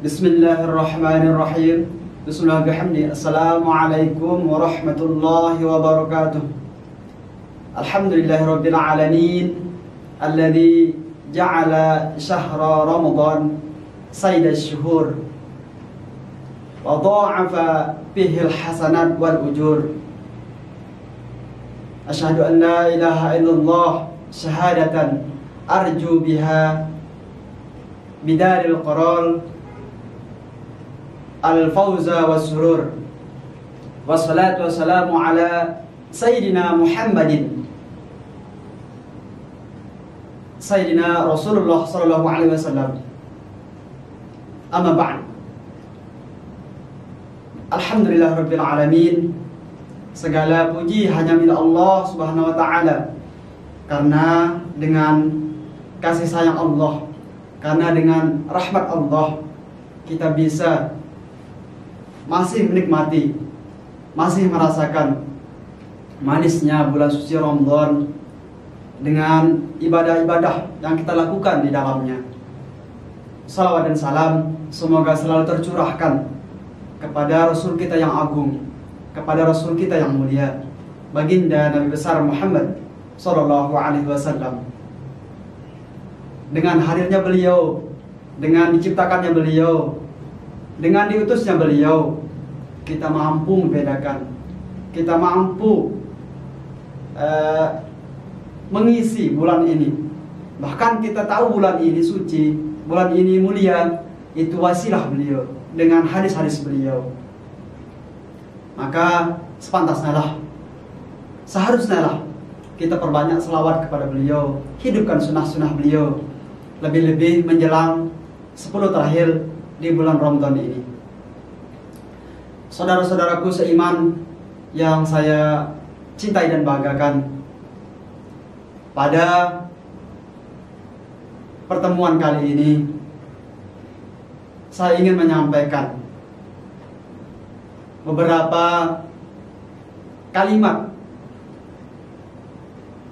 Bismillahirrahmanirrahim. Bismillahirrahmanirrahim. Assalamualaikum warahmatullahi wabarakatuh. Alhamdulillahirabbil alamin alladzi ja'ala syahra Ramadan sayyidash syuhur wa dha'afa fihi al-hasanat wal ujur. Asyhadu an la ilaha illallah syahadatan arju biha bidaril qarar al-fawza was-surur. Wassalatu wassalamu ala sayyidina Muhammadin sayyidina Rasulullah sallallahu alaihi wasallam. Amma ba'd. Alhamdulillahirabbil alamin. Segala puji hanya milik Allah Subhanahu wa taala. Karena dengan kasih sayang Allah, karena dengan rahmat Allah, kita bisa masih menikmati, masih merasakan manisnya bulan suci Ramadan dengan ibadah-ibadah yang kita lakukan di dalamnya. Salawat dan salam semoga selalu tercurahkan kepada Rasul kita yang agung, kepada Rasul kita yang mulia, baginda Nabi besar Muhammad Sallallahu Alaihi Wasallam. Dengan hadirnya beliau, dengan diciptakannya beliau, dengan diutusnya beliau, kita mampu membedakan, kita mampu mengisi bulan ini. Bahkan kita tahu bulan ini suci, bulan ini mulia, itu wasilah beliau dengan hadis-hadis beliau. Maka sepantasnya lah, seharusnya lah kita perbanyak selawat kepada beliau, hidupkan sunnah-sunnah beliau, lebih-lebih menjelang 10 terakhir di bulan Ramadan ini. Saudara-saudaraku seiman yang saya cintai dan banggakan, pada pertemuan kali ini saya ingin menyampaikan beberapa kalimat,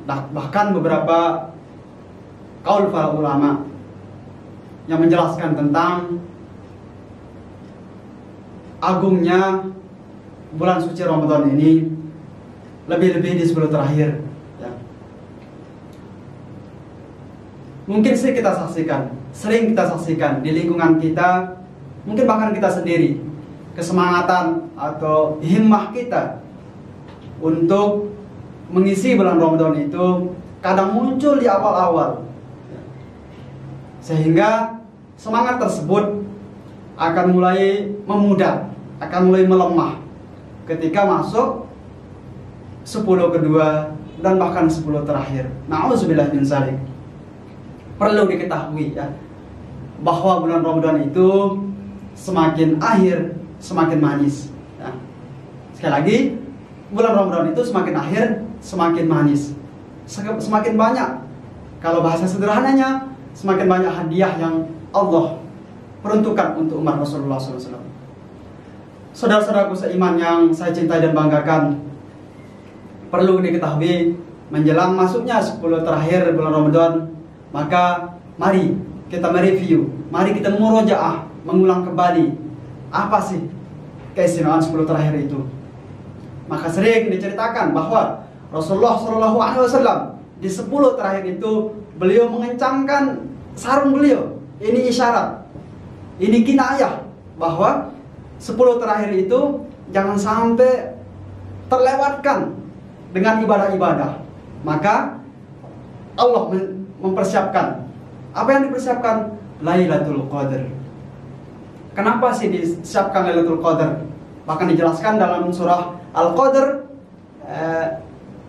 bahkan beberapa qaul para ulama yang menjelaskan tentang agungnya bulan suci Ramadan ini, lebih-lebih di 10 terakhir ya. Mungkin sering kita saksikan di lingkungan kita, mungkin bahkan kita sendiri, kesemangatan atau himmah kita untuk mengisi bulan Ramadan itu kadang muncul di awal-awal, sehingga semangat tersebut akan mulai memudar, akan mulai melemah ketika masuk 10 kedua dan bahkan 10 terakhir. Na'udzubillah min dzalik. Perlu diketahui ya, bahwa bulan Ramadan itu semakin akhir semakin manis ya. Sekali lagi, bulan Ramadan itu semakin akhir semakin manis, semakin banyak, kalau bahasa sederhananya, semakin banyak hadiah yang Allah peruntukkan untuk umat Rasulullah SAW. Saudara-saudaraku seiman yang saya cintai dan banggakan, perlu diketahui menjelang masuknya 10 terakhir bulan Ramadan, maka mari kita mereview, mari kita murojaah, mengulang kembali apa sih keistimewaan 10 terakhir itu. Maka sering diceritakan bahwa Rasulullah SAW di 10 terakhir itu beliau mengencangkan sarung beliau. Ini isyarat, ini kinayah bahwa 10 terakhir itu jangan sampai terlewatkan dengan ibadah-ibadah. Maka Allah mempersiapkan. Apa yang dipersiapkan? Lailatul Qadar. Kenapa sih disiapkan Lailatul Qadar? Bahkan dijelaskan dalam surah Al-Qadar,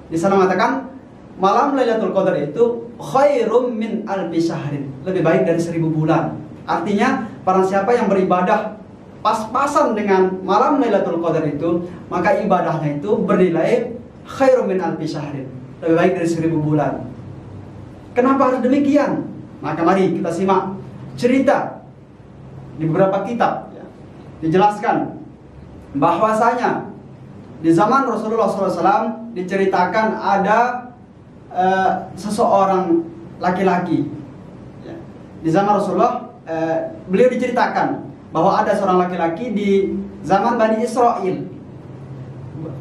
di sana mengatakan malam Lailatul Qadar itu khairum min alfi syahrin, lebih baik dari 1000 bulan. Artinya, barang siapa yang beribadah pas-pasan dengan malam Lailatul Qadar itu, maka ibadahnya itu bernilai khairum min alfi syahrin, lebih baik dari 1000 bulan. Kenapa harus demikian? Maka mari kita simak cerita di beberapa kitab ya. Dijelaskan bahwasanya di zaman Rasulullah SAW diceritakan ada seseorang laki-laki ya. Di zaman Rasulullah beliau diceritakan bahwa ada seorang laki-laki di zaman Bani Israel.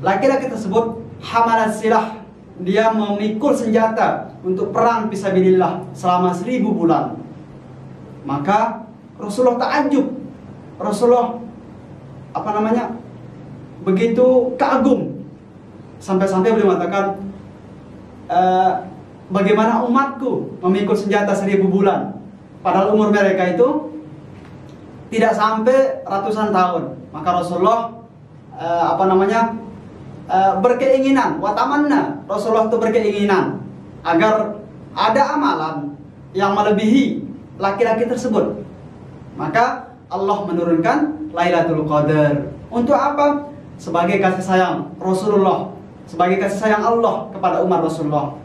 Laki-laki tersebut hamalat silah, dia memikul senjata untuk perang fisabilillah selama 1000 bulan. Maka Rasulullah takjub, Rasulullah begitu kagum, sampai-sampai beliau mengatakan, bagaimana umatku memikul senjata 1000 bulan, padahal umur mereka itu tidak sampai ratusan tahun. Maka Rasulullah berkeinginan, watamanna, Rasulullah itu berkeinginan agar ada amalan yang melebihi laki-laki tersebut. Maka Allah menurunkan Lailatul Qadar. Untuk apa? Sebagai kasih sayang Rasulullah, sebagai kasih sayang Allah kepada umat Rasulullah.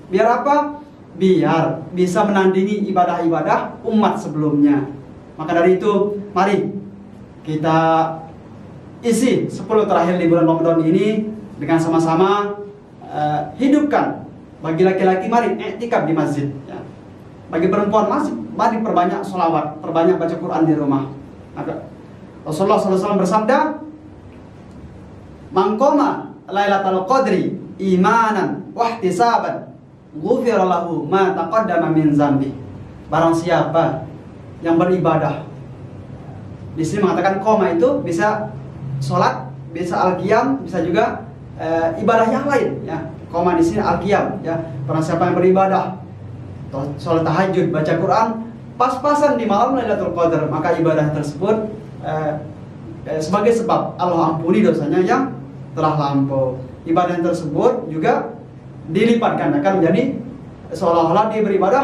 Biar apa? Biar bisa menandingi ibadah-ibadah umat sebelumnya. Maka dari itu, mari kita isi 10 terakhir di bulan Ramadan ini dengan sama-sama hidupkan. Bagi laki-laki, mari i'tikaf di masjid, ya. Bagi perempuan, mari perbanyak sholawat, perbanyak baca Quran di rumah. Maka Rasulullah SAW bersabda, "Man qama Lailatul Qadri imanan wahtisaban, ghufira lahu ma taqaddama min dzambi." Barang siapa yang beribadah, di sini mengatakan qoma itu bisa sholat, bisa al-qiyam, bisa juga ibadah yang lain, ya. Qoma di sini al-qiyam, ya. Barang siapa yang beribadah, sholat tahajud, baca Quran, pas-pasan di malam Lailatul Qadar, maka ibadah tersebut sebagai sebab Allah ampuni dosanya yang telah lampau. Ibadah tersebut juga dilipat gandakan menjadi seolah-olah dia beribadah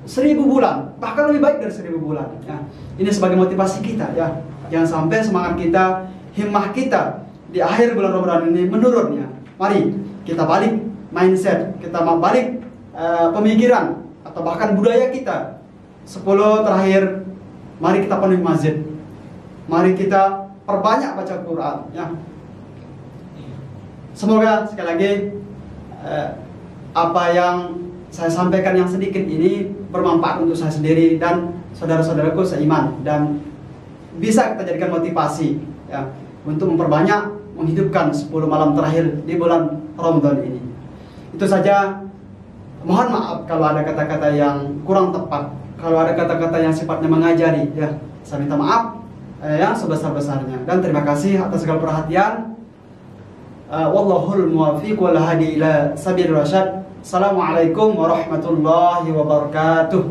1000 bulan, bahkan lebih baik dari 1000 bulan, ya. Ini sebagai motivasi kita, ya. Jangan sampai semangat kita, himmah kita di akhir bulan Ramadan ini menurun, ya. Mari kita balik mindset, kita balik pemikiran atau bahkan budaya kita. 10 terakhir, mari kita penuhi masjid, mari kita perbanyak baca Quran, ya. Semoga sekali lagi apa yang saya sampaikan yang sedikit ini bermanfaat untuk saya sendiri dan saudara-saudaraku seiman, dan bisa kita jadikan motivasi, ya, untuk memperbanyak menghidupkan 10 malam terakhir di bulan Ramadan ini. Itu saja. Mohon maaf kalau ada kata-kata yang kurang tepat, kalau ada kata-kata yang sifatnya mengajari, ya, saya minta maaf yang sebesar-besarnya, dan terima kasih atas segala perhatian. Wallahul muwaffiq wal hadi ila sabil rasyad. Assalamualaikum warahmatullahi wabarakatuh.